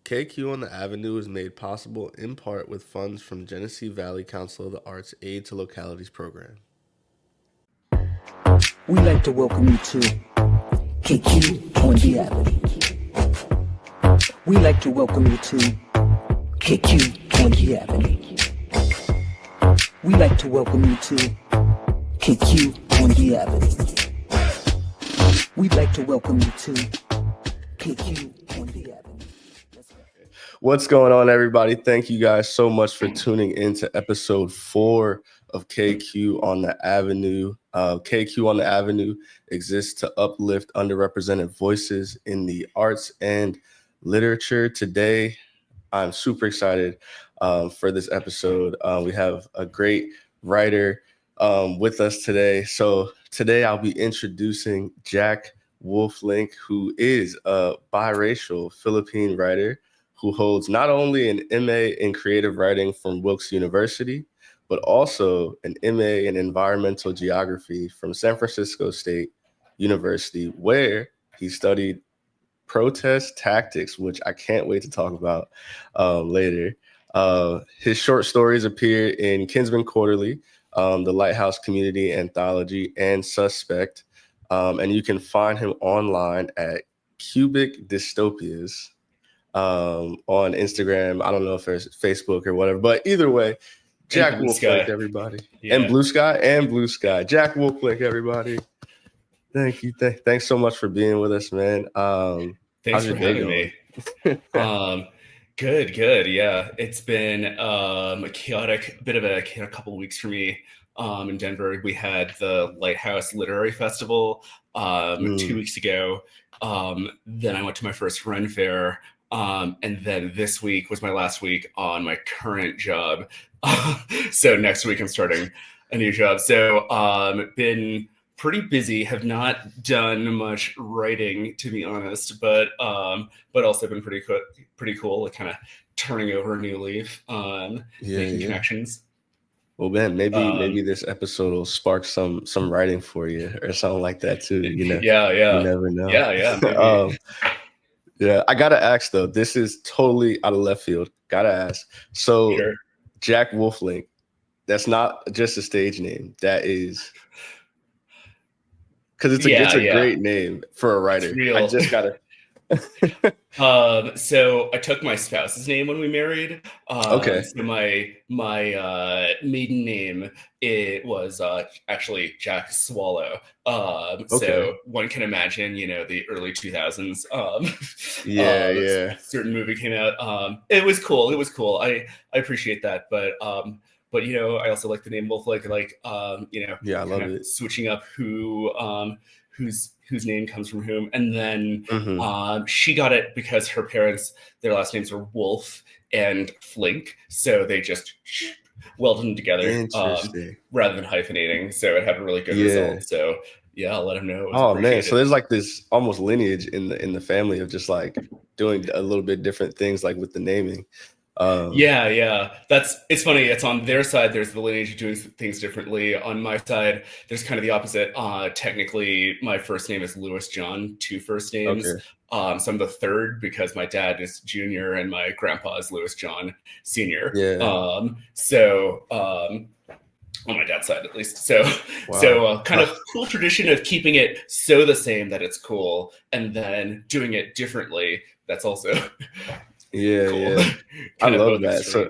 KQ on the Avenue is made possible in part with funds from Genesee Valley Council of the Arts Aid to Localities program. We'd like to welcome you to KQ on the Avenue. We'd like to welcome you to KQ on the Avenue. We'd like to welcome you to KQ on the Avenue. We'd like to welcome you to KQ on the Avenue. What's going on, everybody? Thank you guys so much for tuning in to episode 4 of KQ on the Avenue. KQ on the Avenue exists to uplift underrepresented voices in the arts and literature. Today, I'm super excited for this episode. We have a great writer with us today. So today I'll be introducing Jack Wolflink, who is a biracial Filipine writer who holds not only an MA in creative writing from Wilkes University, but also an MA in environmental geography from San Francisco State University, where he studied protest tactics, which I can't wait to talk about later. His short stories appear in Kinsman Quarterly, the Lighthouse Community Anthology, and Suspect. And you can find him online at Cubic Dystopias on Instagram. I don't know if there's Facebook or whatever, but either way, Jack Wolflink, everybody. Yeah. And Blue Sky. Jack Wolflink, everybody. Thank you. Thanks so much for being with us, man. Thanks for having me. Good. Yeah, it's been a chaotic couple of weeks for me. In Denver, we had the Lighthouse Literary Festival 2 weeks ago. Then I went to my first Ren Fair. And then this week was my last week on my current job. So next week I'm starting a new job. So been pretty busy, have not done much writing, to be honest, but also been pretty cool, like kind of turning over a new leaf on making connections. Well, man, maybe this episode will spark some writing for you or something like that too. You know, yeah. You never know. Yeah. Yeah, I gotta ask though. This is totally out of left field. Gotta ask. So, sure. Jack Wolflink, that's not just a stage name. That is because it's a great name for a writer. I just gotta. So I took my spouse's name when we married. Okay. So my maiden name, it was actually Jack Swallow. So one can imagine, the early 2000s. Certain movie came out. It was cool. I appreciate that, but I also like the name Wolflink. I love it. Switching up whose name comes from whom. And then she got it because her parents, their last names are Wolf and Flink. So they just welded them together rather than hyphenating. So it had a really good result. So I'll let him know. Oh man. So there's like this almost lineage in the family of just like doing a little bit different things like with the naming. It's funny. It's on their side. There's the lineage of doing things differently. On my side, there's kind of the opposite. Technically, my first name is Louis John, 2 first names. Okay. So I'm the third because my dad is Junior and my grandpa is Louis John Senior. Yeah. On my dad's side, at least. So, kind of cool tradition of keeping it so the same that it's cool, and then doing it differently. That's also. Yeah. I love that. So,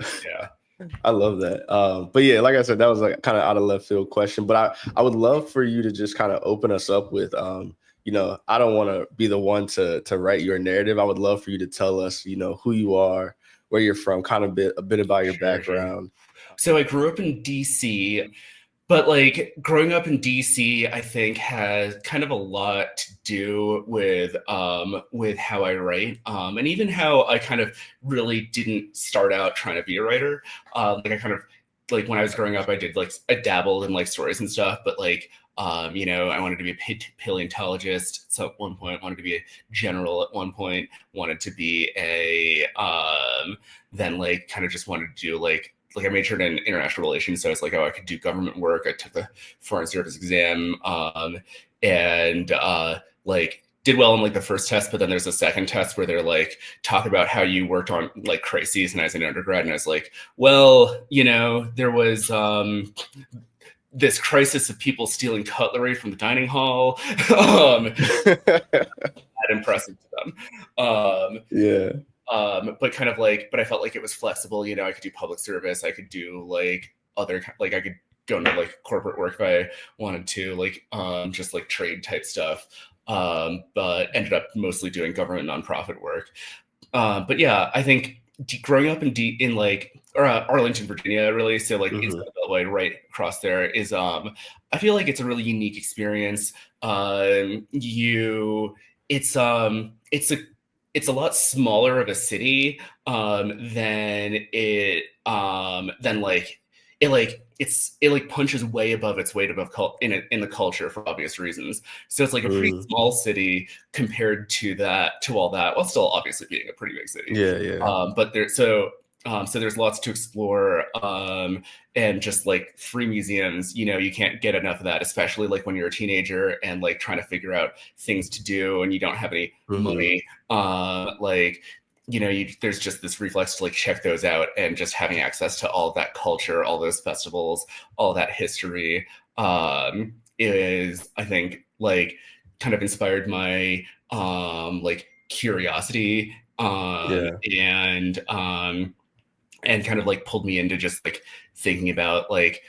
I love that. But yeah, like I said, that was like kind of out of left field question, but I would love for you to just kind of open us up with, I don't want to be the one to write your narrative. I would love for you to tell us, who you are, where you're from, kind of a bit about your background. So I grew up in DC. But like growing up in DC, I think has kind of a lot to do with how I write, and even how I kind of really didn't start out trying to be a writer. I kind of like when I was growing up, I dabbled in like stories and stuff, but like I wanted to be a paleontologist. So at one point, wanted to be a general. At one point, wanted to be then like kind of just wanted to do like I majored in international relations, so it's like, I could do government work. I took the Foreign Service exam, and did well on like the first test, but then there's a second test where they're like talk about how you worked on like crises, and I was an undergrad, and I was like, well, you know, there was this crisis of people stealing cutlery from the dining hall. That impressive to them. Yeah. But kind of like, but I felt like it was flexible. You know, I could do public service. I could do like other, like I could go into like corporate work if I wanted to, like just like trade type stuff. But ended up mostly doing government nonprofit work. But yeah, I think growing up in like Arlington, Virginia, really, so like inside the Beltway, right across there, is I feel like it's a really unique experience. It's a lot smaller of a city than it than like it like punches way above its weight above in the culture for obvious reasons. So it's like a pretty small city compared to all that, while still obviously being a pretty big city. Yeah. But so there's lots to explore, and just like free museums, you know, you can't get enough of that, especially like when you're a teenager and like trying to figure out things to do and you don't have any money. Like, you know, there's just this reflex to like check those out, and just having access to all of that culture, all those festivals, all that history, is, I think, like kind of inspired my like curiosity, and kind of like pulled me into just like thinking about like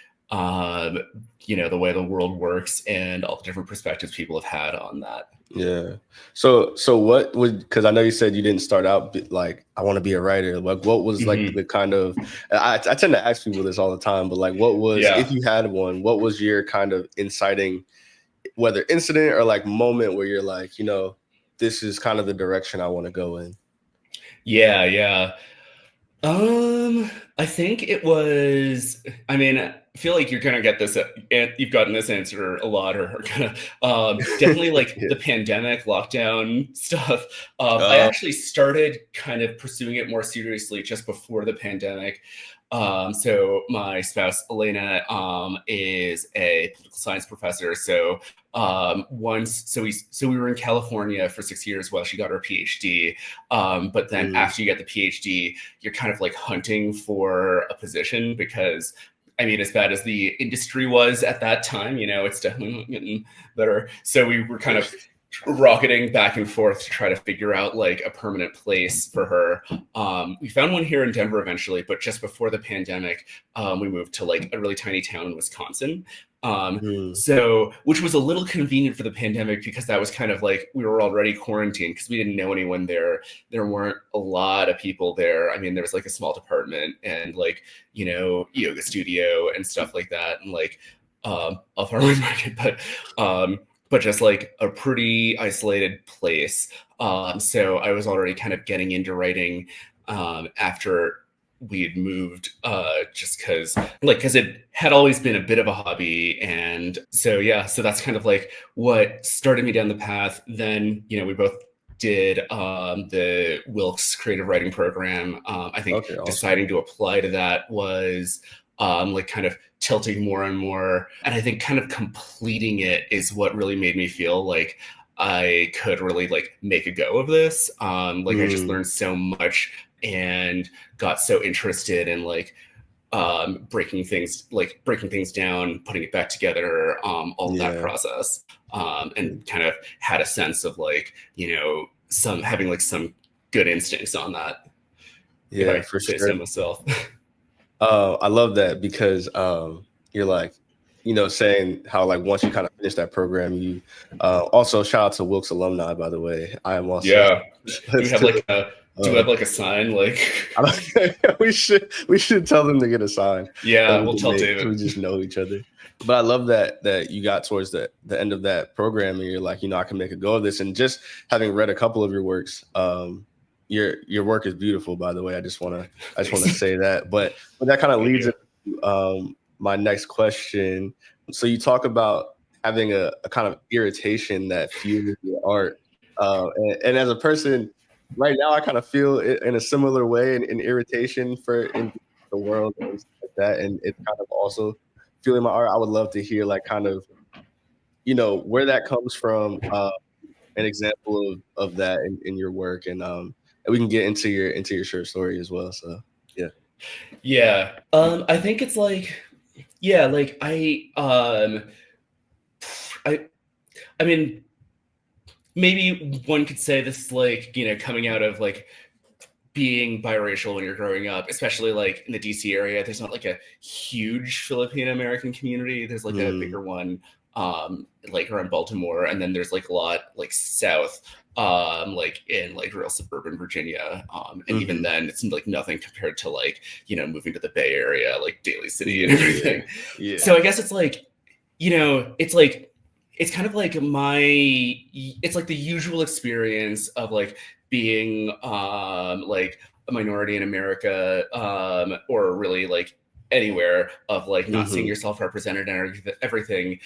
you know, the way the world works and all the different perspectives people have had on that. Yeah. So what would, because I know you said you didn't start out like, I want to be a writer. Like, what was like the kind of, I tend to ask people this all the time, but like, what was, if you had one, what was your kind of inciting, whether incident or like moment where you're like, you know, this is kind of the direction I want to go in? Yeah. I think it was, I mean, I feel like you're gonna get this, you've gotten this answer a lot, or gonna, definitely like the pandemic lockdown stuff. I actually started kind of pursuing it more seriously just before the pandemic. So my spouse, Elena, is a political science professor. So we were in California for 6 years while she got her PhD. But then after you get the PhD, you're kind of like hunting for a position, because I mean, as bad as the industry was at that time, you know, it's definitely getting better. So we were kind of rocketing back and forth to try to figure out like a permanent place for her. We found one here in Denver eventually, but just before the pandemic, we moved to like a really tiny town in Wisconsin. So, which was a little convenient for the pandemic, because that was kind of like, we were already quarantined because we didn't know anyone there. There weren't a lot of people there. I mean, there was like a small department and like, you know, yoga studio and stuff like that. And like, a farmer's market, but just like a pretty isolated place. So I was already kind of getting into writing after we had moved, just because it had always been a bit of a hobby. And so, yeah, so that's kind of like what started me down the path. Then, you know, we both did the Wilkes creative writing program. I think deciding to apply to that was like kind of tilting more and more. And I think kind of completing it is what really made me feel like I could really like make a go of this. Like I just learned so much and got so interested in like breaking things down, putting it back together, all of that process. And kind of had a sense of like, you know, having like some good instincts on that. Yeah, for sure. So myself. I love that, because you're like, you know, saying how like once you kind of finish that program, you also shout out to Wilkes alumni, by the way. I am also. Yeah. Do we have like a sign? Like we should tell them to get a sign. Yeah, we'll tell David. We just know each other. But I love that you got towards the end of that program and you're like, you know, I can make a go of this. And just having read a couple of your works, your work is beautiful, by the way. I just want to say that. But that kind of leads into my next question. So you talk about having a kind of irritation that fuels your art, and as a person right now, I kind of feel it in a similar way, in irritation in the world and stuff like that, and it's kind of also feeling my art. I would love to hear like kind of, you know, where that comes from, an example of that in your work, and we can get into your short story as well. So yeah. I think it's like, yeah, like I mean, maybe one could say this is like, you know, coming out of like being biracial when you're growing up, especially like in the DC area. There's not like a huge Filipino American community. There's like a bigger one like around Baltimore, and then there's like a lot like south, like in like real suburban Virginia, and even then it's like nothing compared to like, you know, moving to the Bay Area, like Daly City and everything. So I guess it's like, you know, it's like, it's kind of like it's like the usual experience of like being like a minority in America, or really like anywhere, of like not seeing yourself represented and everything,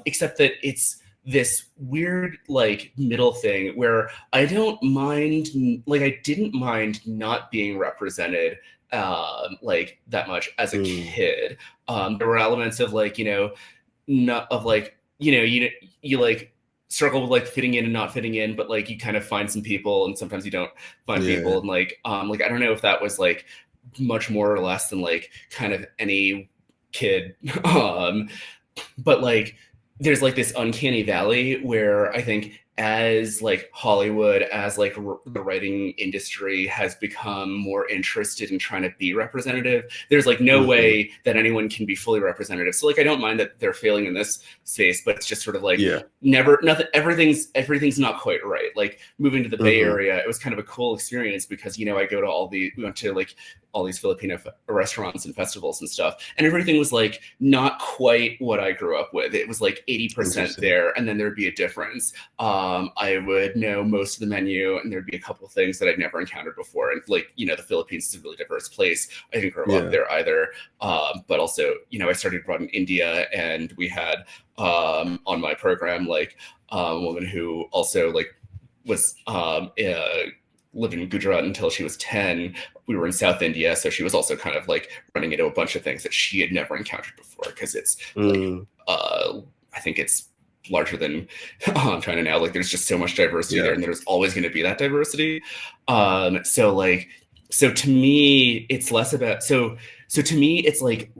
except that it's this weird like middle thing where I don't mind, like I didn't mind not being represented like that much as a kid. There were elements of like, you know, not of like, you know, you like struggle with like fitting in and not fitting in, but like you kind of find some people and sometimes you don't find people, and like I don't know if that was like much more or less than like kind of any kid, but like there's like this uncanny valley where I think as like Hollywood, as like the writing industry has become more interested in trying to be representative, there's like no way that anyone can be fully representative. So like I don't mind that they're failing in this space, but it's just sort of like everything's not quite right. Like moving to the Bay Area, it was kind of a cool experience because, you know, we went to like all these Filipino restaurants and festivals and stuff, and everything was like not quite what I grew up with. It was like 80% there, and then there'd be a difference. I would know most of the menu, and there'd be a couple of things that I'd never encountered before. And like, you know, the Philippines is a really diverse place. I didn't grow up there either. But also, you know, I started abroad in India, and we had on my program like a woman who also like was living in Gujarat until she was 10. We were in South India, so she was also kind of like running into a bunch of things that she had never encountered before, because it's like I think it's larger than China now. Like there's just so much diversity there, and there's always going to be that diversity. So to me, it's less about so to me, it's like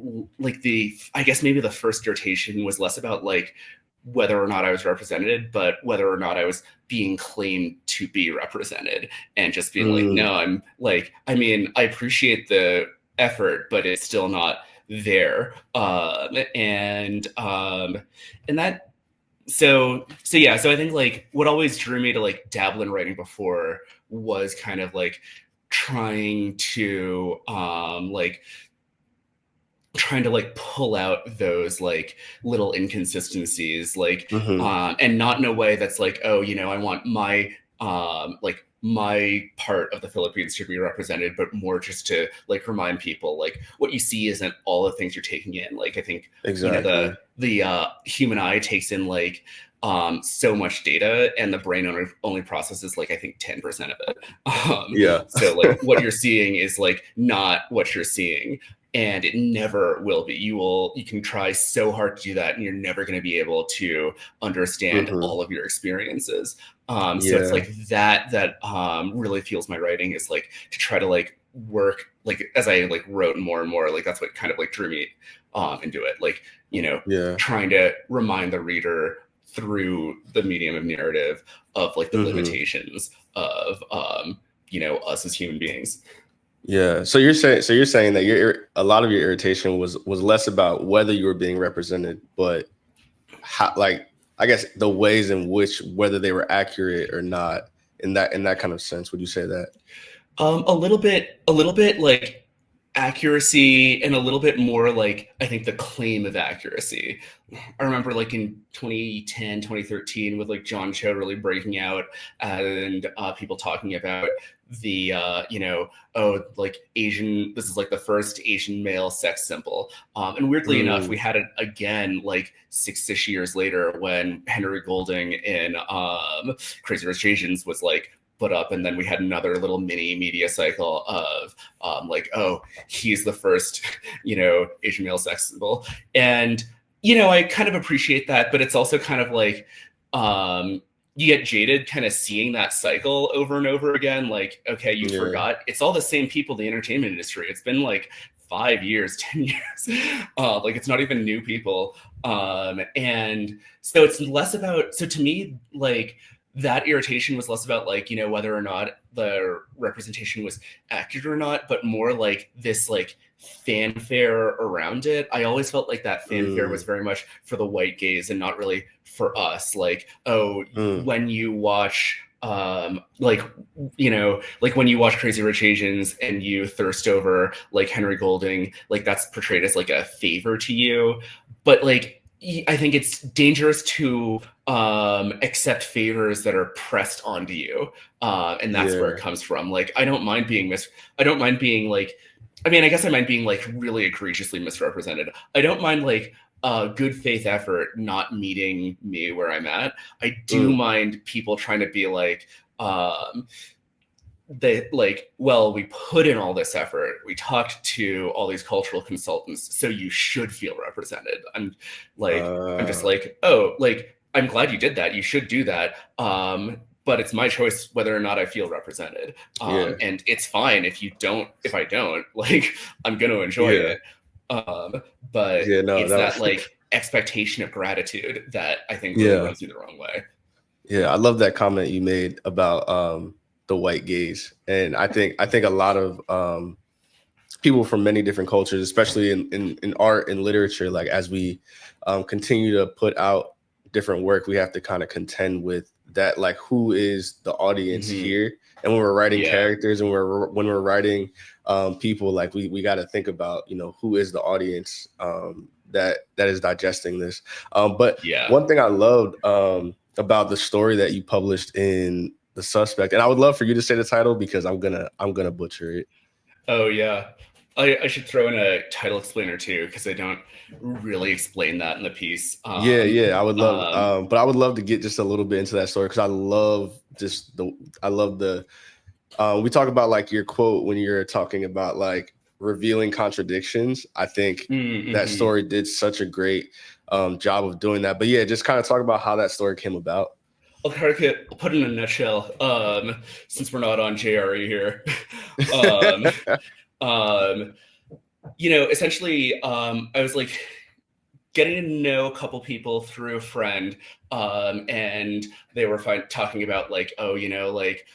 I guess maybe the first irritation was less about like whether or not I was represented, but whether or not I was being claimed to be represented, and just being like, no, I'm like, I mean, I appreciate the effort, but it's still not there. And that, so I think like what always drew me to like dabble in writing before was kind of like trying to pull out those like little inconsistencies, like and not in a way that's like, oh, you know, I want my my part of the Philippines to be represented, but more just to like remind people like what you see isn't all the things you're taking in. Like I think you know, the human eye takes in like so much data, and the brain only processes like I think 10% of it. So like what you're seeing is like not what you're seeing, and it never will be. You can try so hard to do that, and you're never going to be able to understand all of your experiences. So it's like that really fuels my writing, is like to try to like work, like as I like wrote more and more, like that's what kind of like drew me into it. Like, you know, trying to remind the reader through the medium of narrative of like the limitations of you know, us as human beings. Yeah. So you're saying that a lot of your irritation was less about whether you were being represented, but how, like, I guess the ways in which, whether they were accurate or not, in that kind of sense. Would you say that? A little bit like accuracy, and a little bit more like I think the claim of accuracy. I remember like in 2010, 2013 with like John Cho really breaking out, and people talking about the you know, oh, like Asian, this is like the first Asian male sex symbol, and weirdly enough, we had it again like 6-ish years later when Henry Golding in Crazy Rich Asians was like put up, and then we had another little mini media cycle of like, oh, he's the first, you know, Asian male sex symbol. And you know, I kind of appreciate that, but it's also kind of like you get jaded kind of seeing that cycle over and over again. Like, okay, you forgot. It's all the same people in the entertainment industry. It's been like 5 years, 10 years. Like, it's not even new people. And so it's less about, so to me, like, that irritation was less about like, you know, whether or not the representation was accurate or not, but more like this like fanfare around it. I always felt like that fanfare was very much for the white gaze and not really for us. Like, oh, when you watch like, you know, like when you watch Crazy Rich Asians and you thirst over like Henry Golding, like that's portrayed as like a favor to you. But like, I think it's dangerous to accept favors that are pressed onto you, and that's where it comes from. Like, I don't mind being like, I mean, I guess I mind being like really egregiously misrepresented. I don't mind like good faith effort not meeting me where I'm at. I do mind people trying to be like, they like, well, we put in all this effort, we talked to all these cultural consultants, so you should feel represented. I'm like, I'm just like, oh, like, I'm glad you did that, you should do that, but it's my choice whether or not I feel represented. And it's fine if I don't, like, I'm gonna enjoy it. But it's that like expectation of gratitude that I think really runs you the wrong way. I love that comment you made about the white gaze. And I think a lot of people from many different cultures, especially in art and literature, like as we continue to put out different work, we have to kind of contend with that, like, who is the audience here? And when we're writing characters and when we're writing people, like we got to think about, you know, who is the audience that is digesting this. But one thing I loved about the story that you published in The Suspect, and I would love for you to say the title because I'm gonna butcher it. Oh yeah, I should throw in a title explainer too, because I don't really explain that in the piece. I would love, but I would love to get just a little bit into that story, because I love the we talk about like your quote when you're talking about like revealing contradictions. I think that story did such a great job of doing that. But yeah, just kind of talk about how that story came about. I'll put it in a nutshell, since we're not on JRE here. You know, essentially, I was like getting to know a couple people through a friend, and they were talking about like, oh, you know, like,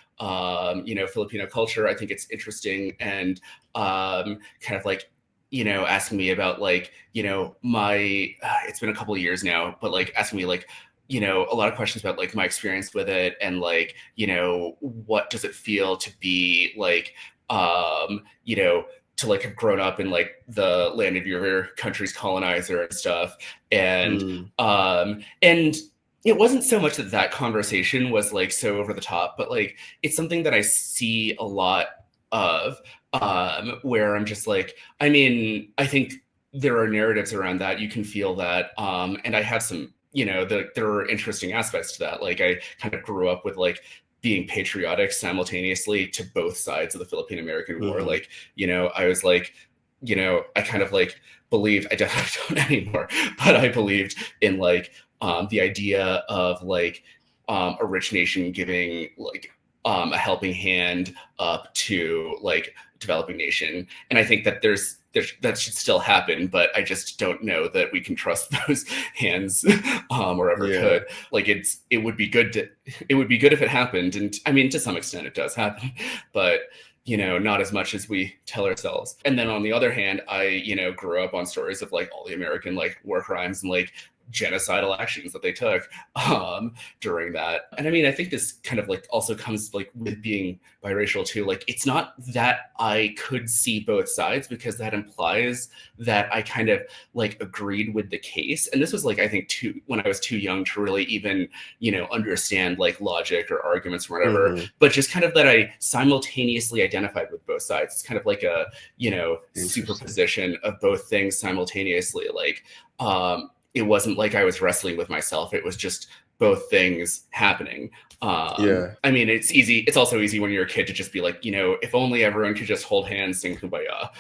you know, Filipino culture, I think it's interesting, and kind of like, you know, asking me about like, you know, it's been a couple of years now, but like asking me like, you know, a lot of questions about like my experience with it, and like, you know, what does it feel to be like, you know, to like have grown up in like the land of your country's colonizer and stuff. And and it wasn't so much that conversation was like so over the top, but like it's something that I see a lot of, where I'm just like, I mean, I think there are narratives around that, you can feel that, and I had some, you know, there are interesting aspects to that. Like I kind of grew up with like being patriotic simultaneously to both sides of the Philippine American War. Like, you know, I was like, you know, I kind of like believed, I definitely don't anymore, but I believed in like the idea of like a rich nation giving like a helping hand up to like developing nation. And I think that that should still happen, but I just don't know that we can trust those hands or ever could. Like it would be good if it happened. And I mean, to some extent it does happen, but you know, not as much as we tell ourselves. And then on the other hand, I, you know, grew up on stories of like all the American like war crimes and like genocidal actions that they took during that. And I mean, I think this kind of like also comes like with being biracial too. Like it's not that I could see both sides, because that implies that I kind of like agreed with the case. And this was like, I think when I was too young to really even, you know, understand like logic or arguments or whatever, but just kind of that I simultaneously identified with both sides. It's kind of like a, you know, superposition of both things simultaneously. Like, it wasn't like I was wrestling with myself. It was just both things happening. I mean, it's easy. It's also easy when you're a kid to just be like, you know, if only everyone could just hold hands, sing Kumbaya.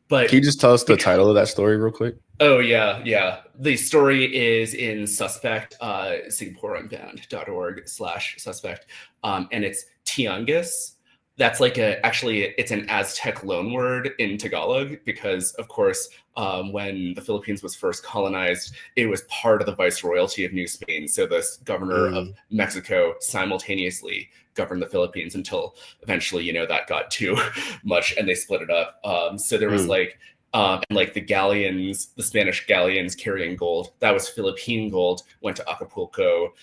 But can you just tell us the title of that story real quick? Oh, yeah. The story is in Suspect, singaporeunbound.org/suspect. And it's Tianguis. That's like it's an Aztec loanword in Tagalog, because of course, when the Philippines was first colonized, it was part of the viceroyalty of New Spain. So the governor of Mexico simultaneously governed the Philippines until eventually, that got too much and they split it up. So there was and like the galleons, the Spanish galleons carrying gold, that was Philippine gold, went to Acapulco,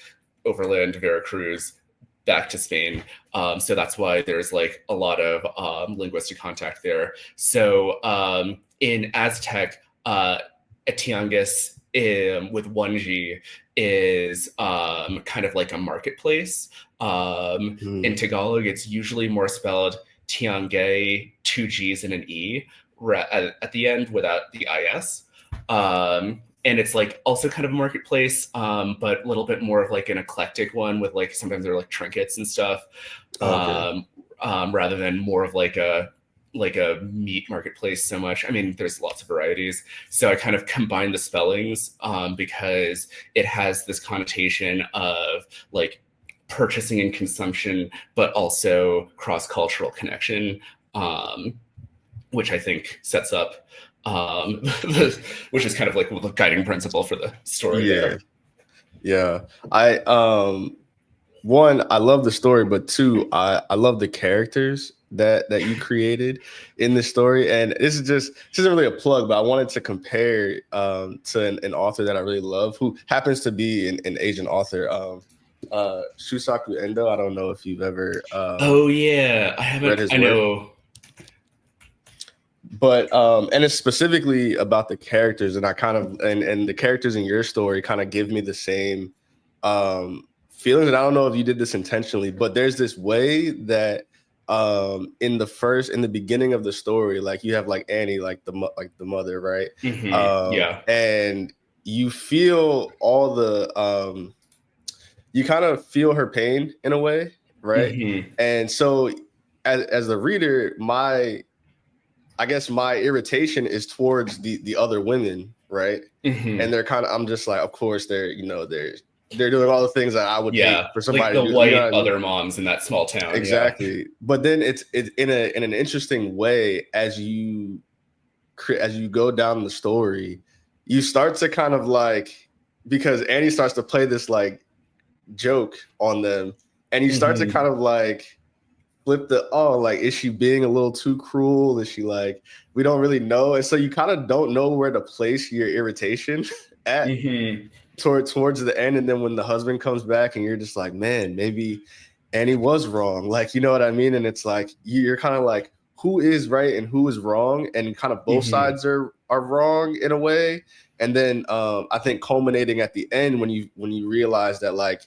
overland to Veracruz, back to Spain. So that's why there's like a lot of linguistic contact there. So in Aztec, a tianguis with one G is kind of like a marketplace. In Tagalog, it's usually more spelled tiangay, two G's and an E at the end without the IS. And it's like also kind of a marketplace, but a little bit more of like an eclectic one with like sometimes they're like trinkets and stuff, rather than more of like a meat marketplace so much. I mean, there's lots of varieties. So I kind of combined the spellings because it has this connotation of like purchasing and consumption, but also cross-cultural connection, which I think sets up which is kind of like the guiding principle for the story. Yeah. I one, I love the story, but two, I love the characters that you created in the story. And this isn't really a plug, but I wanted to compare to an author that I really love, who happens to be an Asian author, Shusaku Endo. I don't know if you've ever I haven't read his I work. know. But and it's specifically about the characters, and I kind of and the characters in your story kind of give me the same feelings. And I don't know if you did this intentionally, but there's this way that in the beginning of the story, like you have like Annie, like the mother, right? And you feel all the you kind of feel her pain in a way, right? And so as the reader, I guess my irritation is towards the other women, right? And they're kind of, I'm just like, of course they're doing all the things that I would hate for somebody like to the do. white other moms in that small town. Exactly. But then it's in an interesting way, as you go down the story, you start to kind of like, because Annie starts to play this like joke on them, and you start to kind of like flip like, is she being a little too cruel? Is she like, we don't really know. And so you kind of don't know where to place your irritation at towards the end. And then when the husband comes back and you're just like, man, maybe Annie was wrong. Like, you know what I mean? And it's like, you're kind of like, who is right and who is wrong? And kind of both sides are wrong in a way. And then I think culminating at the end when you realize that like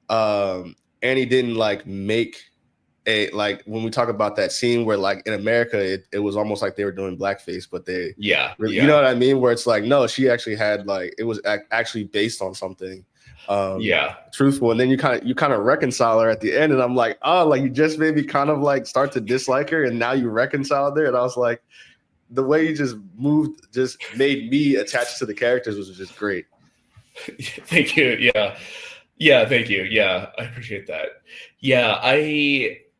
Annie didn't like make like when we talk about that scene where like in America it was almost like they were doing blackface, but they you know what I mean, where it's like, no, she actually had like, it was actually based on something truthful. And then you kind of reconcile her at the end, and I'm like, oh, like you just maybe kind of like start to dislike her, and now you reconcile there. And I was like, the way you just moved just made me attached to the characters was just great. Thank you. Thank you. I appreciate that.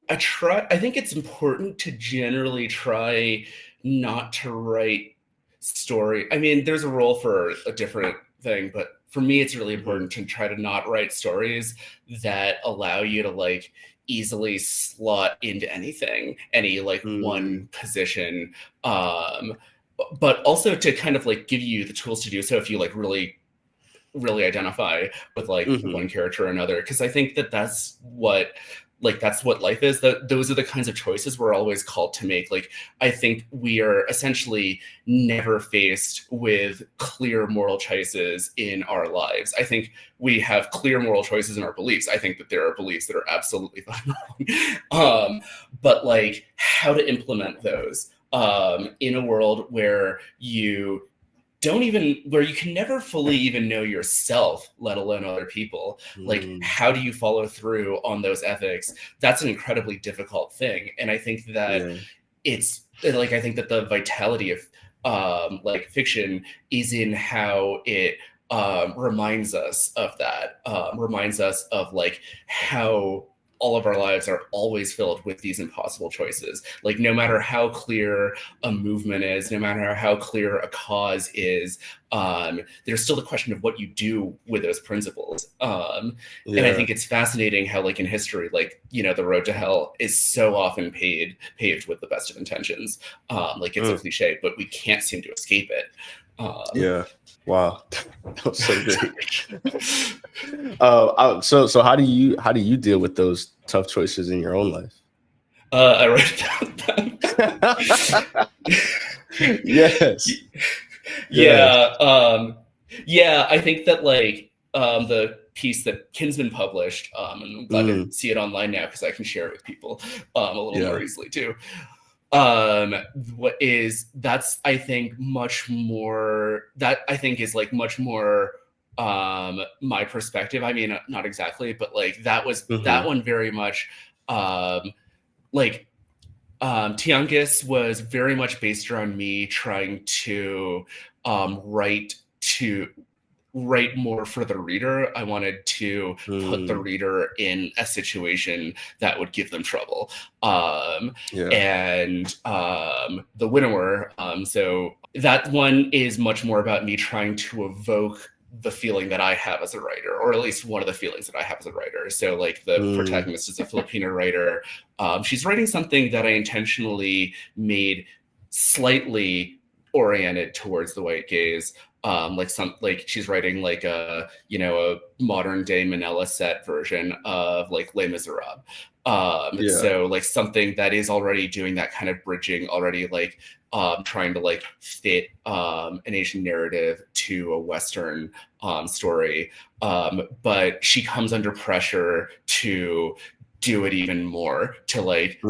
I think it's important to generally try not to write story. I mean, there's a role for a different thing, but for me, it's really important to try to not write stories that allow you to like easily slot into any like one position. But also to kind of like give you the tools to do so if you like really identify with like one character or another. Because I think that's what life is. Those are the kinds of choices we're always called to make. Like, I think we are essentially never faced with clear moral choices in our lives. I think we have clear moral choices in our beliefs. I think that there are beliefs that are absolutely wrong. But like how to implement those in a world where you can never fully even know yourself, let alone other people. Like, how do you follow through on those ethics? That's an incredibly difficult thing. And I think that it's like, I think that the vitality of like fiction is in how it reminds us of that, reminds us of like how all of our lives are always filled with these impossible choices. Like, no matter how clear a movement is, no matter how clear a cause is, there's still the question of what you do with those principles. And I think it's fascinating how, like, in history, like, you know, the road to hell is so often paved with the best of intentions. Like, it's a cliche, but we can't seem to escape it. Wow, that was so great. So how do you deal with those tough choices in your own life? I write about them. Yes. Yeah. I think that, like, the piece that Kinsman published, and I'm glad to see it online now because I can share it with people a little more easily too. That's I think much more, that I think is like much more my perspective. I mean, not exactly, but like that was that one very much like Tianguis was very much based around me trying to write more for the reader. I wanted to put the reader in a situation that would give them trouble. And the winnower, so that one is much more about me trying to evoke the feeling that I have as a writer, or at least one of the feelings that I have as a writer. So like the protagonist is a Filipino writer. She's writing something that I intentionally made slightly oriented towards the white gaze. Like she's writing like a modern day Manila set version of like Les Miserables. So like something that is already doing that kind of bridging, already like trying to like fit an Asian narrative to a Western story. But she comes under pressure to do it even more, to like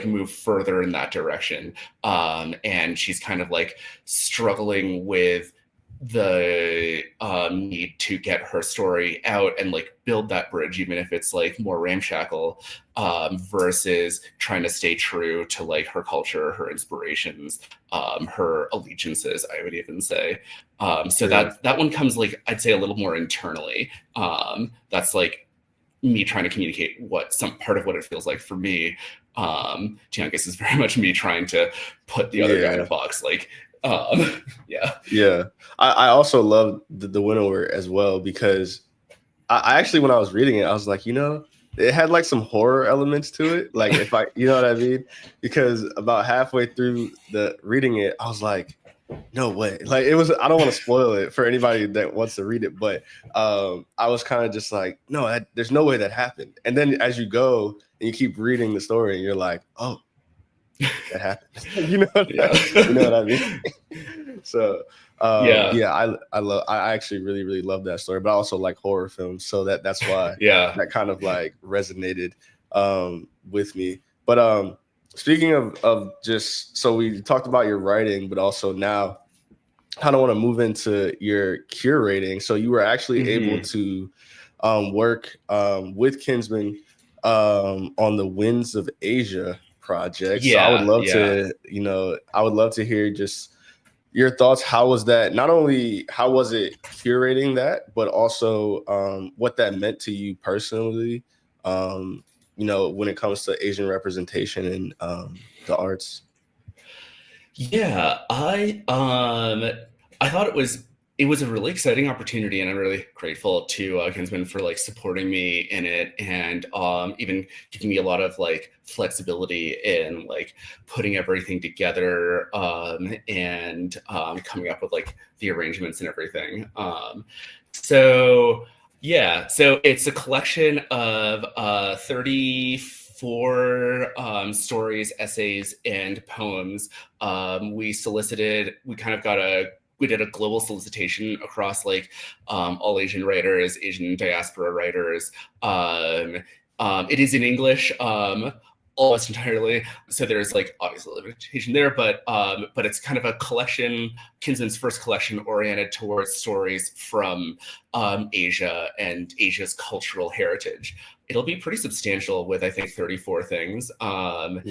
move further in that direction. And she's kind of like struggling with the need to get her story out and like build that bridge, even if it's like more ramshackle, versus trying to stay true to like her culture, her inspirations, her allegiances, I would even say. So that one comes, like, I'd say a little more internally. That's like me trying to communicate what some part of what it feels like for me. Tianguis is very much me trying to put the other guy in a box. Like, I also love the winnower as well, because I actually, when I was reading it, I was like, it had like some horror elements to it. Like, if I, you know what I mean? Because about halfway through the reading it, I was like, no way. Like, it was, I don't want to spoil it for anybody that wants to read it, but I was kind of just like, no, there's no way that happened. And then as you go and you keep reading the story, and you're like, oh, that happened. You know what I mean? So I actually really, really love that story, but I also like horror films, so that's why that kind of like resonated with me. But speaking of just, so we talked about your writing, but also now kind of want to move into your curating. So you were actually able to work with Kinsman on the Winds of Asia project. So I would love to hear just your thoughts. How was that? Not only how was it curating that, but also what that meant to you personally, when it comes to Asian representation in the arts. Yeah, I thought it was a really exciting opportunity, and I'm really grateful to Kinsman for like supporting me in it, and even giving me a lot of like flexibility in like putting everything together, and coming up with like the arrangements and everything. So it's a collection of 34 stories, essays, and poems. We did a global solicitation across like all Asian writers, Asian diaspora writers. It is in English. almost entirely. So there's like obviously a limitation there, but it's kind of a collection, Kinsman's first collection, oriented towards stories from Asia and Asia's cultural heritage. It'll be pretty substantial with, I think, 34 things. And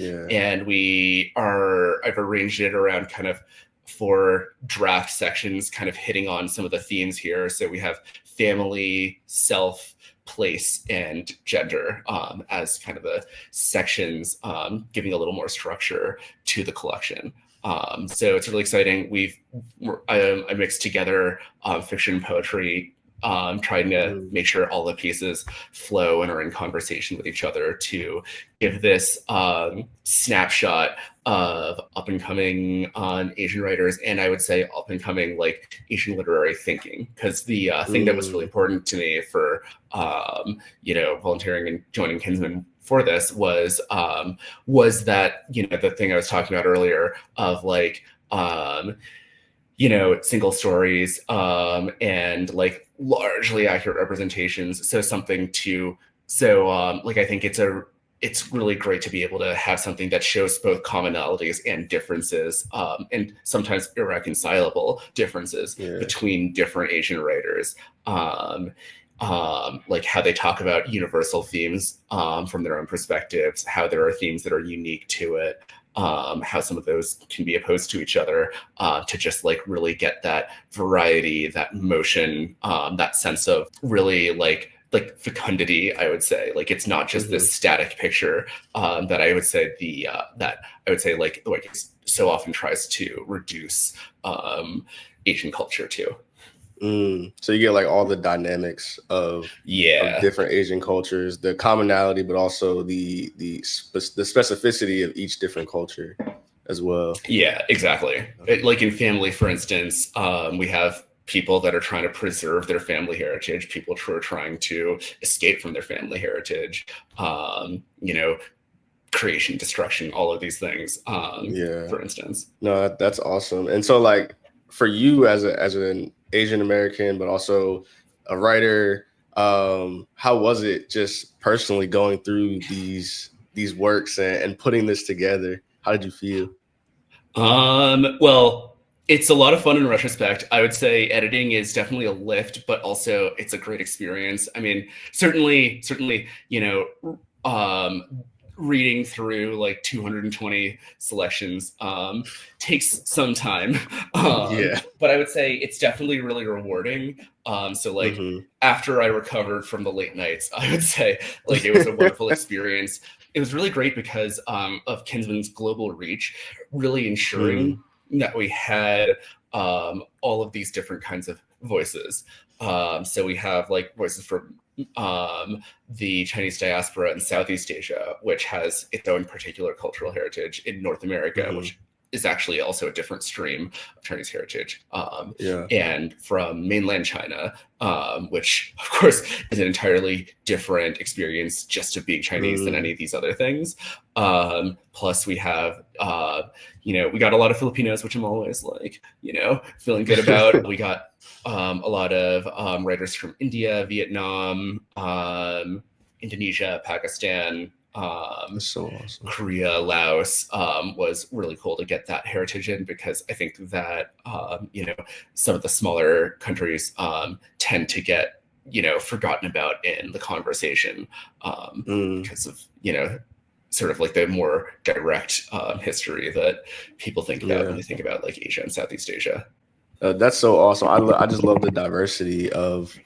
I've arranged it around kind of 4 draft sections, kind of hitting on some of the themes here. So we have family, self, place, and gender as kind of the sections, giving a little more structure to the collection. So it's really exciting. I mixed together fiction and poetry, trying to make sure all the pieces flow and are in conversation with each other to give this snapshot of up and coming Asian writers, and I would say up and coming like Asian literary thinking. Because the thing that was really important to me for volunteering and joining Kinsman for this was that the thing I was talking about earlier of like single stories and like largely accurate representations. So I think it's really great to be able to have something that shows both commonalities and differences, and sometimes irreconcilable differences between different Asian writers. Like how they talk about universal themes from their own perspectives, how there are themes that are unique to it, how some of those can be opposed to each other, to just like really get that variety, that motion, that sense of really like fecundity. I would say like it's not just this static picture that I would say like so often tries to reduce Asian culture to. So you get like all the dynamics of different Asian cultures, the commonality, but also the specificity of each different culture as well. Yeah, exactly. Like in family, for instance, we have people that are trying to preserve their family heritage, people who are trying to escape from their family heritage, creation, destruction, all of these things, for instance. No, that's awesome. And so like for you as an Asian American, but also a writer, how was it just personally going through these works and putting this together? How did you feel? Well, it's a lot of fun in retrospect. I would say editing is definitely a lift, but also it's a great experience. I mean, certainly, reading through like 220 selections takes some time. But I would say it's definitely really rewarding. After I recovered from the late nights, I would say like it was a wonderful experience. It was really great because of Kinsman's global reach, really ensuring that we had all of these different kinds of voices. So we have like voices from the Chinese diaspora in Southeast Asia, which has its own particular cultural heritage, in North America, which is actually also a different stream of Chinese heritage, and from mainland China, which of course is an entirely different experience just of being Chinese than any of these other things. Plus we have, we got a lot of Filipinos, which I'm always like, feeling good about. We got a lot of writers from India, Vietnam, Indonesia, Pakistan, That's so awesome. Korea, Laos. Was really cool to get that heritage in, because I think that some of the smaller countries tend to get forgotten about in the conversation because of sort of like the more direct history that people think about when they think about like Asia and Southeast Asia. That's so awesome. I just love the diversity of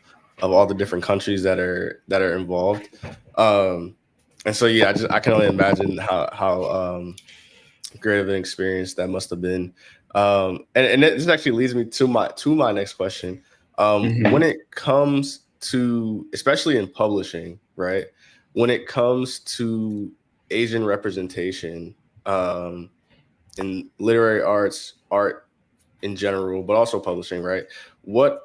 all the different countries that are involved. And so, I can only imagine how great of an experience that must have been. And this actually leads me to my next question. When it comes to, especially in publishing, right? When it comes to Asian representation in literary arts, art in general, but also publishing, right? What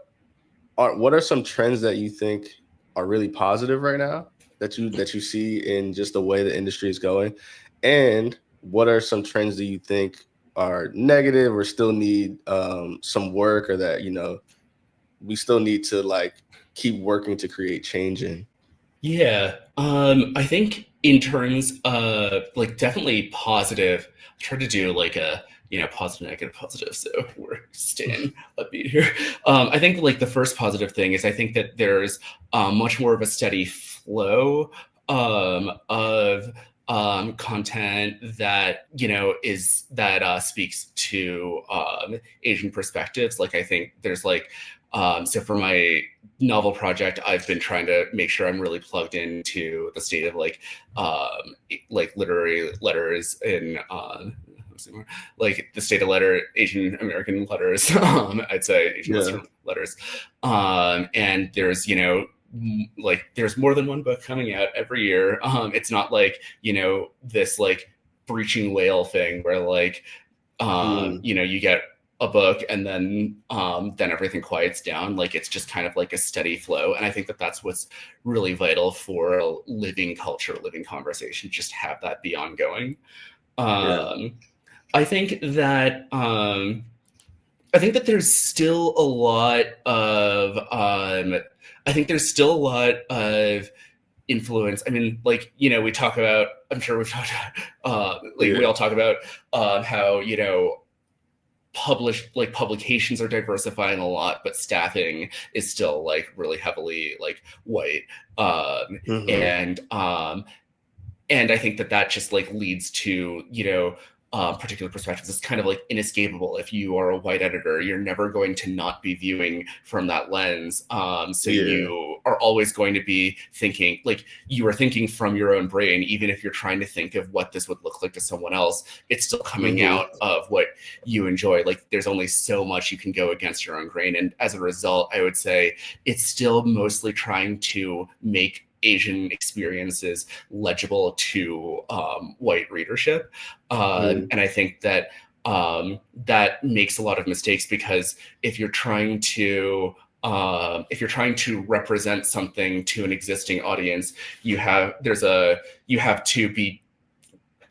are some trends that you think are really positive right now that you see in just the way the industry is going? And what are some trends that you think are negative or still need some work, or that we still need to like keep working to create change in? Yeah. I think in terms of like definitely positive, I try to do like a positive, negative, positive. So we're staying upbeat here. I think like the first positive thing is I think that there's much more of a steady flow of content that is that speaks to Asian perspectives. Like I think there's like so for my novel project, I've been trying to make sure I'm really plugged into the state of like literary letters in like the state of Asian American letters. I'd say Asian Western letters. And there's like there's more than one book coming out every year. It's not like this like breaching whale thing where like you get a book and then everything quiets down. Like it's just kind of like a steady flow, and I think that that's what's really vital for living culture, living conversation. Just have that be ongoing. I think that there's still a lot of influence. I mean, like, we talk about, I'm sure we've talked about, we all talk about how, publications are diversifying a lot, but staffing is still like really heavily like white. And I think that just like leads to, particular perspectives. It's kind of like inescapable. If you are a white editor, you're never going to not be viewing from that lens. You are always going to be thinking, like you are thinking from your own brain, even if you're trying to think of what this would look like to someone else, it's still coming out of what you enjoy. Like there's only so much you can go against your own grain. And as a result, I would say it's still mostly trying to make Asian experiences legible to white readership. And I think that that makes a lot of mistakes, because if you're trying to represent something to an existing audience, you have to be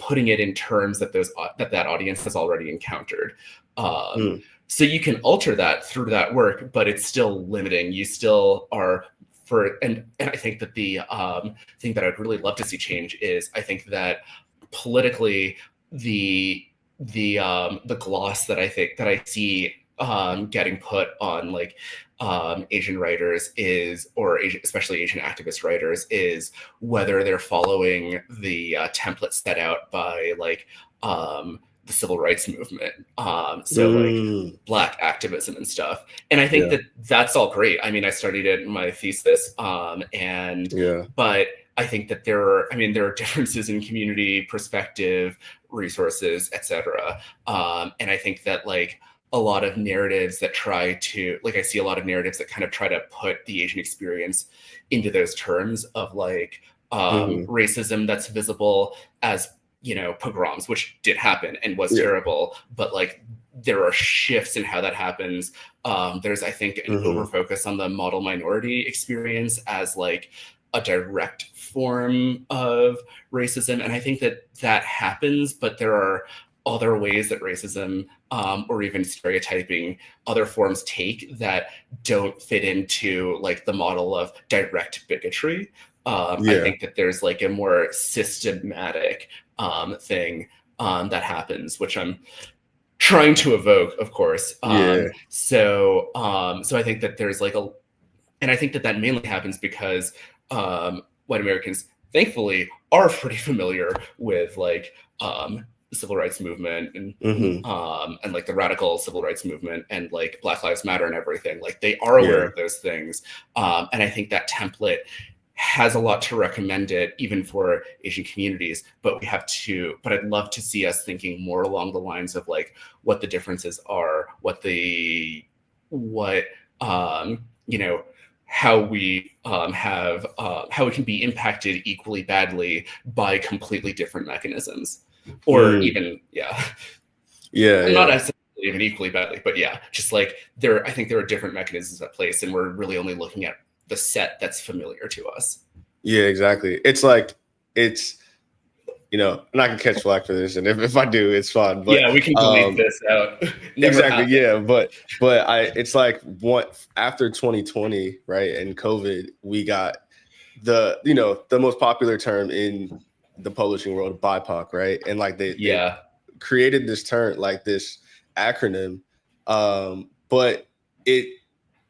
putting it in terms that that audience has already encountered. So you can alter that through that work, but it's still limiting. You still are and I think that the thing that I'd really love to see change is, I think that politically the gloss that I see getting put on like Asian writers especially Asian activist writers, is whether they're following the template set out by like the civil rights movement, like Black activism and stuff. And I think that that's all great. I mean, I studied it in my thesis, but I think that there are differences in community perspective, resources, etc. And I think that like a lot of narratives that I see a lot of narratives that kind of try to put the Asian experience into those terms of like racism that's visible as pogroms, which did happen and was terrible, but like there are shifts in how that happens. There's, I think, an overfocus on the model minority experience as like a direct form of racism, and I think that happens, but there are other ways that racism or even stereotyping, other forms take that don't fit into like the model of direct bigotry. I think that there's like a more systematic thing that happens, which I'm trying to evoke, of course. So I think that there's like and I think that mainly happens because white Americans, thankfully, are pretty familiar with like the civil rights movement and like the radical civil rights movement and like Black Lives Matter and everything. Like they are aware of those things, and I think that template has a lot to recommend it, even for Asian communities. But I'd love to see us thinking more along the lines of like what the differences are, how we how it can be impacted equally badly by completely different mechanisms, or even not necessarily even equally badly, but just like I think there are different mechanisms at place, and we're really only looking at the set that's familiar to us. Yeah, exactly. It's like and I can catch flack for this, and if I do, it's fine. But we can delete this out. Exactly. Yeah, but it's like after 2020, right, and COVID, we got the most popular term in the publishing world, BIPOC, right? And like they created this term, like this acronym. But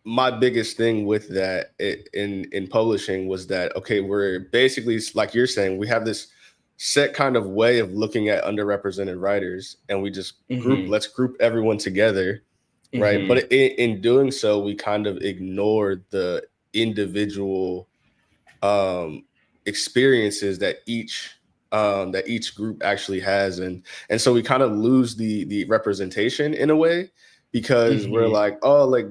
my biggest thing with that in publishing was that, okay, we're basically, like you're saying, we have this set kind of way of looking at underrepresented writers, and we just let's group everyone together, right? But in doing so, we kind of ignore the individual experiences that each group actually has, and so we kind of lose the representation in a way, because we're like, oh, like,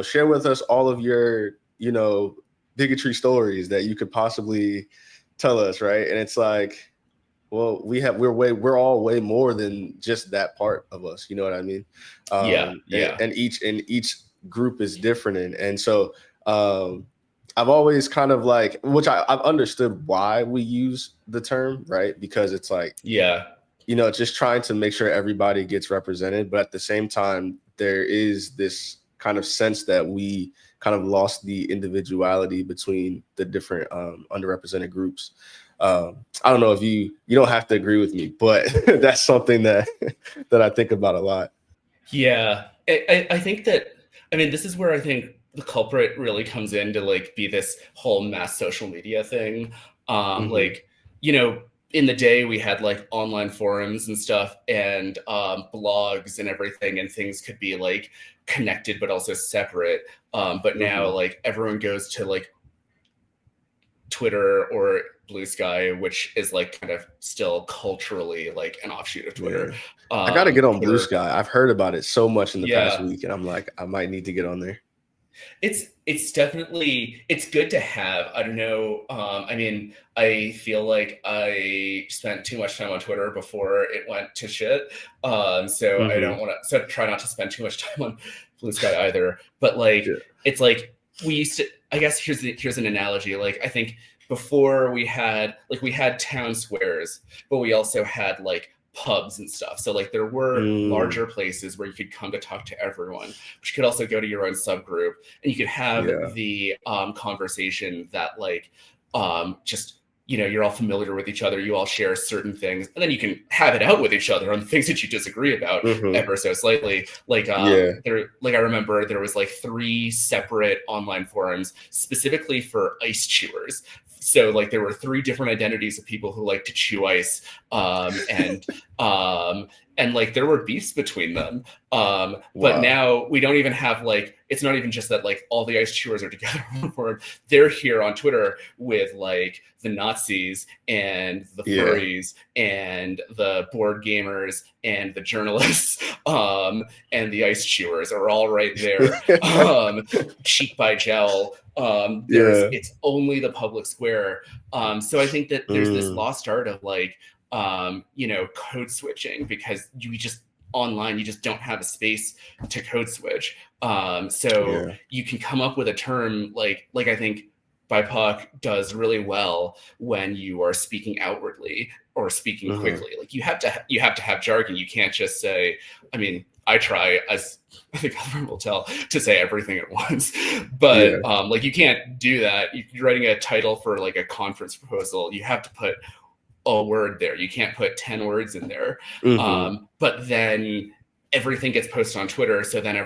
share with us all of your bigotry stories that you could possibly tell us, right? And it's like, well, we're all way more than just that part of us, you know what I mean? And each group is different, and so I've always kind of like, which I've understood why we use the term, right? Because it's like, just trying to make sure everybody gets represented. But at the same time, there is this kind of sense that we kind of lost the individuality between the different underrepresented groups. I don't know if you don't have to agree with me, but that's something that I think about a lot. Yeah, I think that, I mean, this is where I think the culprit really comes in to like be this whole mass social media thing. Like, in the day we had like online forums and stuff, and blogs and everything, and things could be like connected but also separate. But now like everyone goes to like Twitter or Blue Sky, which is like kind of still culturally like an offshoot of Twitter. I got to get on Blue Sky. I've heard about it so much in the past week, and I'm like, I might need to get on there. It's definitely, it's good to have. I don't know. I mean, I feel like I spent too much time on Twitter before it went to shit. So I don't want to, so try not to spend too much time on Blue Sky either. But like, it's like we used to, I guess here's an analogy. Like, I think before we had town squares, but we also had like pubs and stuff. So like there were larger places where you could come to talk to everyone, but you could also go to your own subgroup, and you could have the conversation that like just, you're all familiar with each other, you all share certain things, and then you can have it out with each other on the things that you disagree about ever so slightly. Like I remember there was like 3 separate online forums specifically for ice chewers. So like there were 3 different identities of people who like to chew ice, and like there were beefs between them. But now we don't even have like, it's not even just that like all the ice chewers are together on forum. They're here on Twitter with like the Nazis and the furries and the board gamers and the journalists, and the ice chewers are all right there, cheek by jowl. It's only the public square. So I think that there's this lost art of like, code switching, because you just online, you just don't have a space to code switch. So you can come up with a term like I think BIPOC does really well when you are speaking outwardly or speaking quickly. Like you have to have jargon. You can't just say, I mean, I try, as I think everyone will tell, to say everything at once, but like you can't do that. You're writing a title for like a conference proposal. You have to put a word there. You can't put 10 words in there. But then everything gets posted on Twitter. So then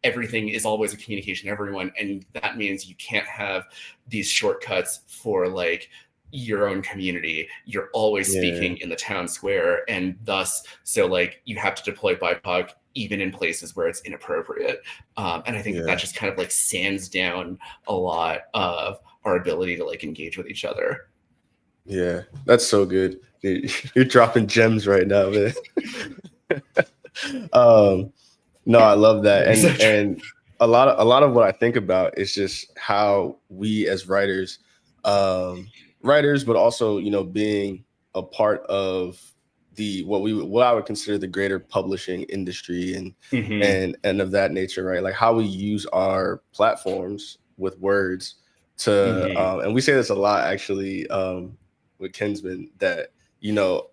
everything is always a communication to everyone. And that means you can't have these shortcuts for like your own community. You're always speaking in the town square. And thus, so like you have to deploy BIPOC even in places where it's inappropriate. And I think that just kind of like sands down a lot of our ability to like engage with each other. Yeah, that's so good. You're dropping gems right now, man. No, I love that. And a lot of what I think about is just how we as writers, but also, being a part of what I would consider the greater publishing industry and of that nature, right? Like how we use our platforms with words to, and we say this a lot actually, with Kinsman, that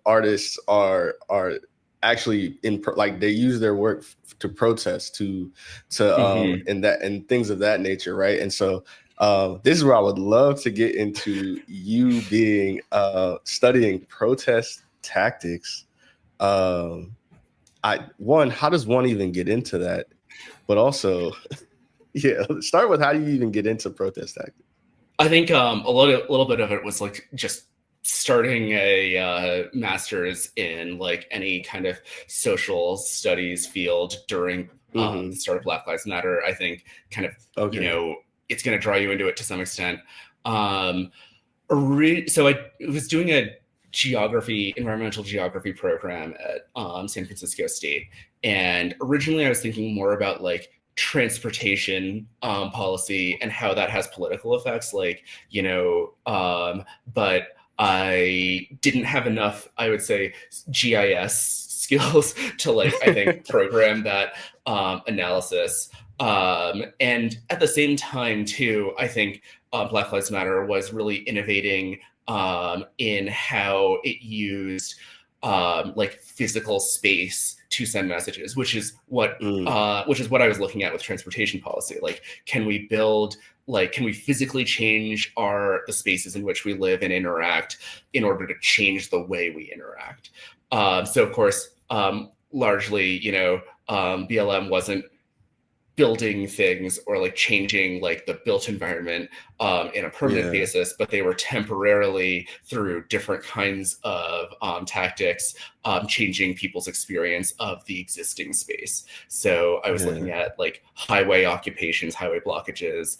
artists are actually like they use their work to protest, to and things of that nature, right? And so This is where I would love to get into you being studying protest tactics. How does one even get into that? But also, yeah, start with how do you even get into protest tactics? I think a little bit of it was like just starting a master's in like any kind of social studies field during the start of Black Lives Matter. I think kind of, it's going to draw you into it to some extent. So I was doing a environmental geography program at San Francisco State. And originally I was thinking more about like transportation policy and how that has political effects, like, but I didn't have enough, I would say, GIS skills to like, I think, program that analysis. And at the same time, too, I think Black Lives Matter was really innovating in how it used like physical space to send messages, which is what I was looking at with transportation policy. Like, can we physically change the spaces in which we live and interact in order to change the way we interact? So of course, largely, BLM wasn't building things or like changing like the built environment in a permanent basis, but they were temporarily, through different kinds of tactics, changing people's experience of the existing space. So I was looking at like highway occupations, highway blockages,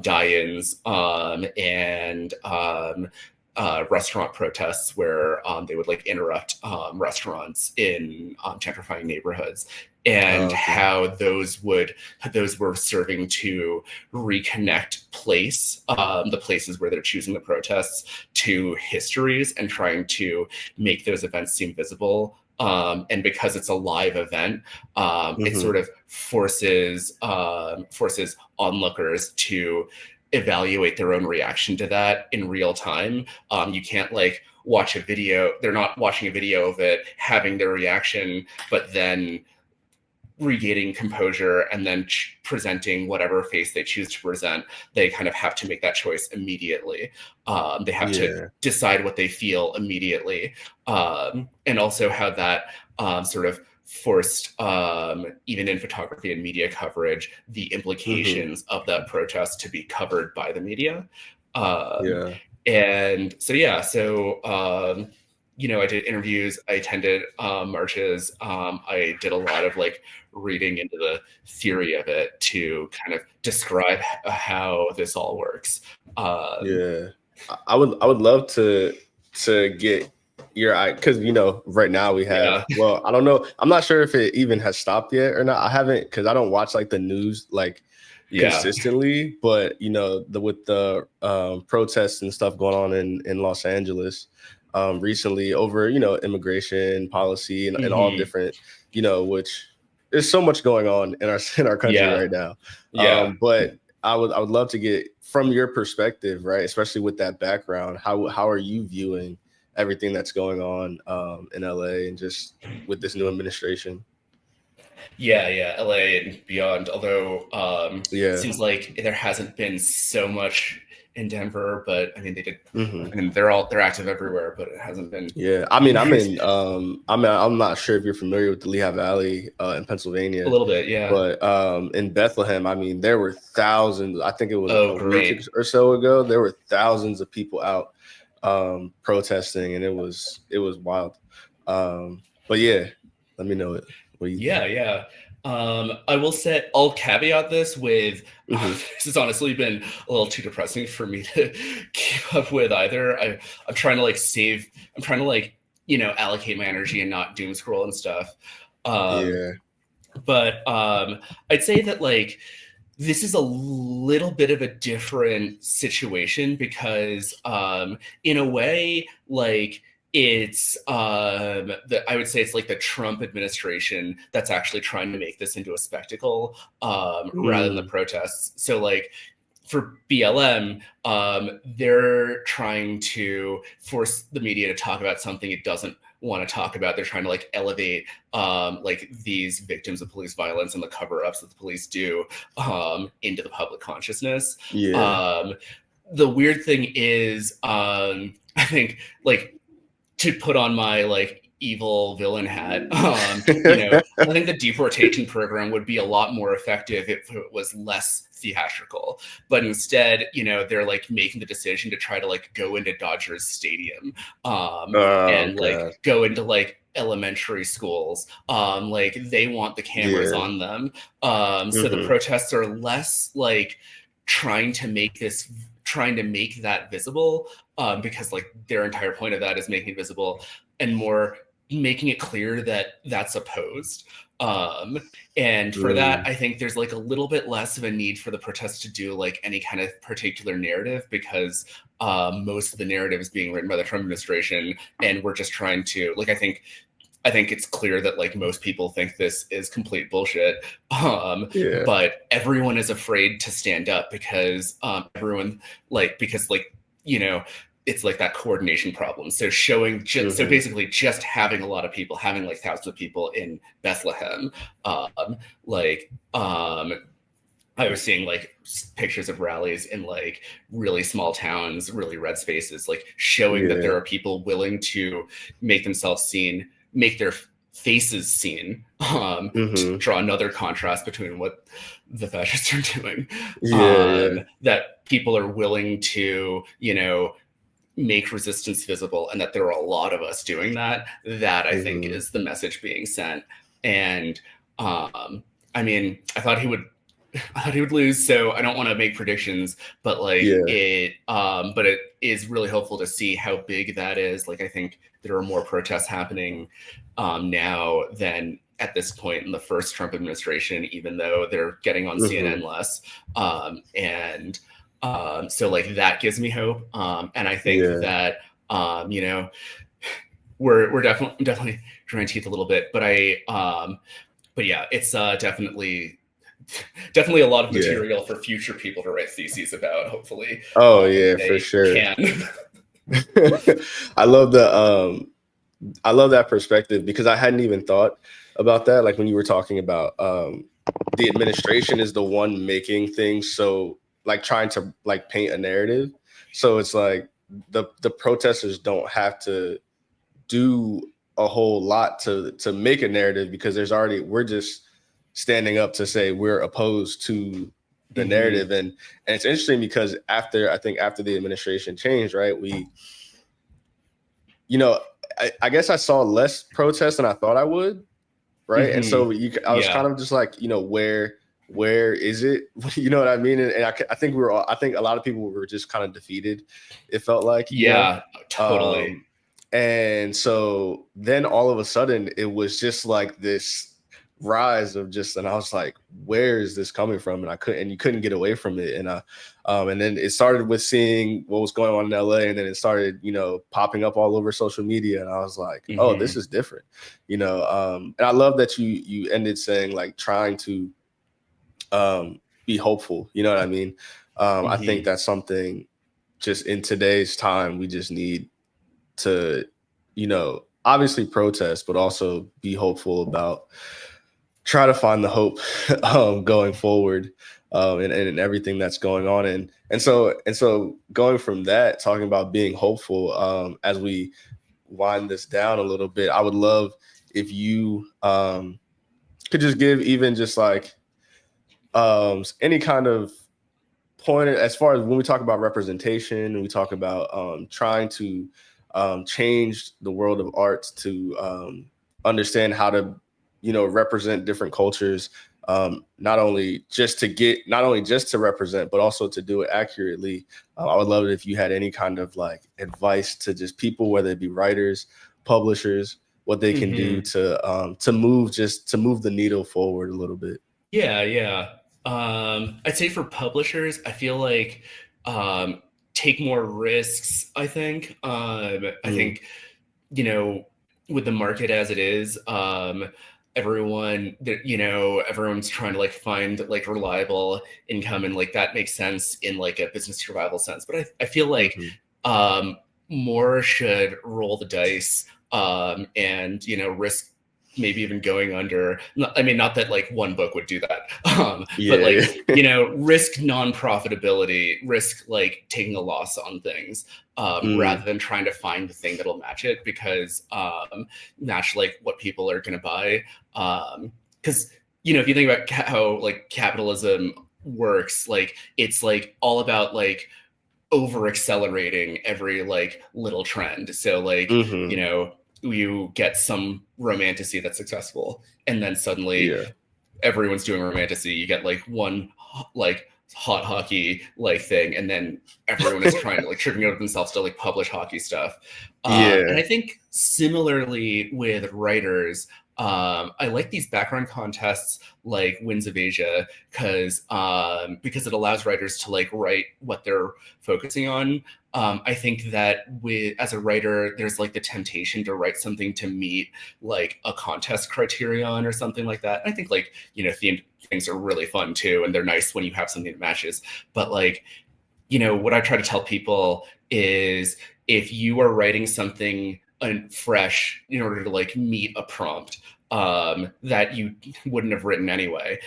die-ins, and restaurant protests where they would like interrupt restaurants in gentrifying neighborhoods, and how those were serving to reconnect the places where they're choosing the protests, to histories, and trying to make those events seem visible. And because it's a live event, it sort of forces onlookers to evaluate their own reaction to that in real time. You can't like watch a video. They're not watching a video of it, having their reaction, but then regaining composure and then presenting whatever face they choose to present. They kind of have to make that choice immediately. They have to decide what they feel immediately. And also how that sort of forced, even in photography and media coverage, the implications of that protest to be covered by the media. And so, I did interviews, I attended marches, I did a lot of like reading into the theory of it to kind of describe how this all works. I would love to get your, because right now we have well, I don't know, I'm not sure if it even has stopped yet or not. I haven't, because I don't watch like the news like consistently, but with the protests and stuff going on in Los Angeles recently over immigration policy and all different, which there's so much going on in our country right now. But I would love to get from your perspective, right, especially with that background, how are you viewing everything that's going on in LA and just with this new administration? LA and beyond, although it seems like there hasn't been so much in Denver, but I mean they did. I mean they're active everywhere, but it hasn't been. I mean I'm not sure if you're familiar with the Lehigh Valley in Pennsylvania. A little bit, But in Bethlehem, I mean there were thousands. I think it was a week or so ago. There were thousands of people out protesting, and it was wild. But let me know it. I'll caveat this with this has honestly been a little too depressing for me to keep up with either. I'm trying to like allocate my energy and not doom scroll and stuff. But I'd say that like this is a little bit of a different situation because in a way, like it's I would say it's like the Trump administration that's actually trying to make this into a spectacle rather than the protests. So like for BLM, they're trying to force the media to talk about something it doesn't want to talk about. They're trying to like elevate like these victims of police violence and the cover-ups that the police do into the public consciousness. Yeah. The weird thing is, I think like to put on my like evil villain hat, you know, I think the deportation program would be a lot more effective if it was less theatrical. But instead, you know, they're like making the decision to try to like go into Dodgers Stadium Oh and God. like go into like elementary schools. Like they want the cameras Yeah. on them. So the protests are less like trying to make that visible, because like their entire point of that is making it visible, and more making it clear that that's opposed. And for that, I think there's like a little bit less of a need for the protests to do like any kind of particular narrative, because most of the narrative is being written by the Trump administration, and we're just trying to like, I think it's clear that like most people think this is complete bullshit. Yeah. But everyone is afraid to stand up because everyone because you know, it's like that coordination problem. So so basically just having a lot of people, having like thousands of people in Bethlehem, I was seeing like pictures of rallies in like really small towns, really red spaces, like showing that there are people willing to make themselves seen, make their faces seen, to draw another contrast between what the fascists are doing. That people are willing to, you know, make resistance visible, and that there are a lot of us doing that. That I think is the message being sent. And I mean, I thought he would lose, so I don't want to make predictions, but like but it is really hopeful to see how big that is. Like I think there are more protests happening now than at this point in the first Trump administration, even though they're getting on CNN less. So like that gives me hope. And I think that you know, we're definitely trying to teeth a little bit, but yeah, it's definitely a lot of material for future people to write theses about, hopefully. Oh yeah, for sure. I love that perspective, because I hadn't even thought about that. Like when you were talking about the administration is the one making things, so like trying to like paint a narrative. So it's like the protesters don't have to do a whole lot to make a narrative, because we're just standing up to say we're opposed to the narrative. And it's interesting because after the administration changed, right, we, you know, I guess I saw less protests than I thought I would, right? And so I was kind of just like, you know, where is it? You know what I mean? And I think a lot of people were just kind of defeated, it felt like. Totally. And so then all of a sudden it was just like this rise of just, and I was like, where is this coming from? And you couldn't get away from it. And and then it started with seeing what was going on in LA, and then it started, you know, popping up all over social media. And I was like, oh, this is different, you know. And I love that you ended saying like trying to be hopeful, you know what I mean? I think that's something just in today's time we just need to, you know, obviously protest, but also be hopeful about, try to find the hope going forward, and everything that's going on. And so going from that, talking about being hopeful, as we wind this down a little bit, I would love if you could just give even just like any kind of point as far as when we talk about representation, and we talk about trying to change the world of arts to understand how to, you know, represent different cultures, not only just to represent, but also to do it accurately. I would love it if you had any kind of like advice to just people, whether it be writers, publishers, what they can do to move the needle forward a little bit. I'd say for publishers, I feel like take more risks. I think I think, you know, with the market as it is, everyone that, you know, everyone's trying to like find like reliable income, and like that makes sense in like a business survival sense. But I feel like more should roll the dice and, you know, risk maybe even going under. I mean, not that like one book would do that, but like, you know, risk non-profitability, risk like taking a loss on things rather than trying to find the thing that'll match it, because match like what people are going to buy. Because, you know, if you think about how like capitalism works, like it's like all about like over accelerating every like little trend. So like, you know, you get some romantasy that's successful, and then suddenly everyone's doing romantasy. You get like one like hot hockey like thing, and then everyone is trying to like tripping over themselves to like publish hockey stuff. And I think similarly with writers, I like these background contests like Winds of Asia because it allows writers to like write what they're focusing on. I think that as a writer, there's like the temptation to write something to meet like a contest criterion or something like that. And I think like, you know, themed things are really fun too, and they're nice when you have something that matches. But like, you know, what I try to tell people is if you are writing something fresh in order to like meet a prompt that you wouldn't have written anyway,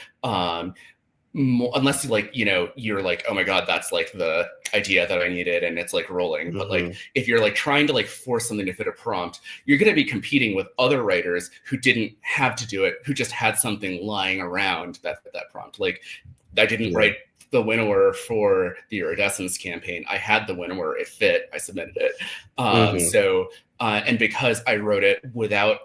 unless like, you know, you're like, oh my god, that's like the idea that I needed and it's like rolling. But like if you're like trying to like force something to fit a prompt, you're going to be competing with other writers who didn't have to do it, who just had something lying around that fit that prompt. Like I didn't write the winnower for the iridescence campaign. I had the winnower, it fit, I submitted it. So and because I wrote it without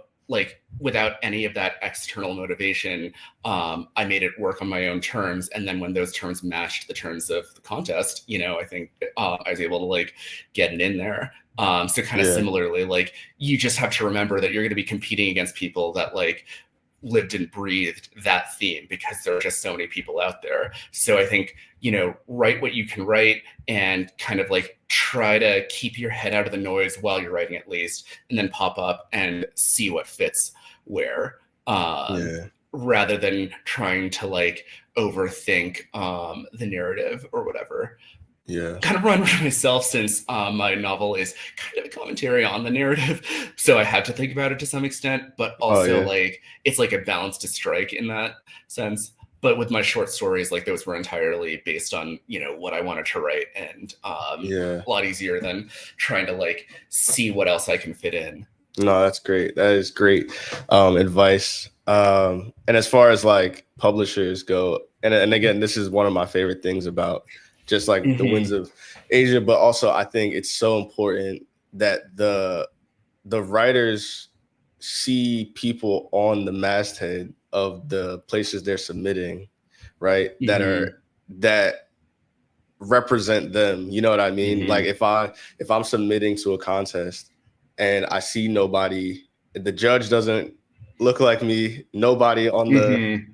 any of that external motivation, I made it work on my own terms. And then when those terms matched the terms of the contest, you know, I think I was able to like get it in there. So kind of similarly, like you just have to remember that you're going to be competing against people that like lived and breathed that theme, because there are just so many people out there. So I think, you know, write what you can write and kind of like try to keep your head out of the noise while you're writing at least, and then pop up and see what fits where, rather than trying to like overthink the narrative or whatever. Kind of run with myself, since my novel is kind of a commentary on the narrative, so I had to think about it to some extent, but also like it's like a balance to strike in that sense. But with my short stories, like those were entirely based on, you know, what I wanted to write, and a lot easier than trying to like see what else I can fit in. No, that's great. That is great advice. And as far as like publishers go, and again, this is one of my favorite things about just like the Winds of Asia, but also I think it's so important that the writers see people on the masthead of the places they're submitting, right? That represent them. You know what I mean? Like if I'm submitting to a contest and I see nobody, the judge doesn't look like me, nobody on the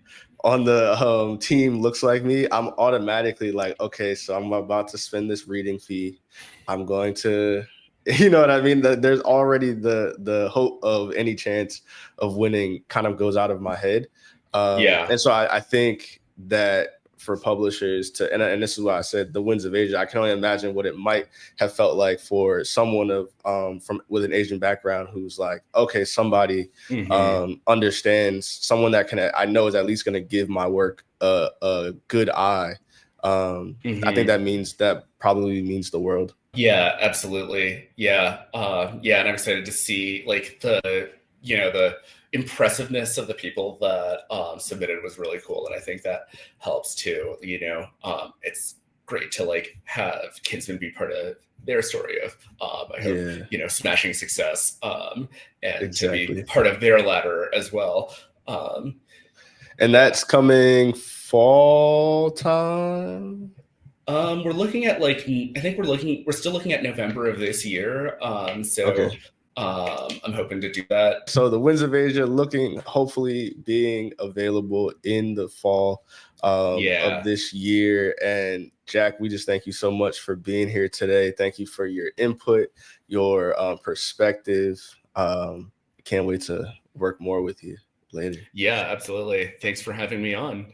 team looks like me, I'm automatically like, okay, so I'm about to spend this reading fee. I'm going to, you know what I mean? There's already the hope of any chance of winning kind of goes out of my head. And so I think that for publishers to, and this is why I said the Winds of Asia, I can only imagine what it might have felt like for someone with an Asian background who's like, okay, somebody understands, someone that I know is at least going to give my work a good eye. I think that probably means the world. Yeah, absolutely. Yeah. And I'm excited to see like the impressiveness of the people that submitted was really cool, and I think that helps too. You know, it's great to like have Kinsman be part of their story of I hope, you know, smashing success, and to be part of their ladder as well. And that's coming fall time. We're looking at like, I think we're still looking at November of this year. So I'm hoping to do that. So the Winds of Asia hopefully being available in the fall of this year. And Jack, we just thank you so much for being here today. Thank you for your input, your perspective. Can't wait to work more with you. later. Yeah, absolutely. Thanks for having me on.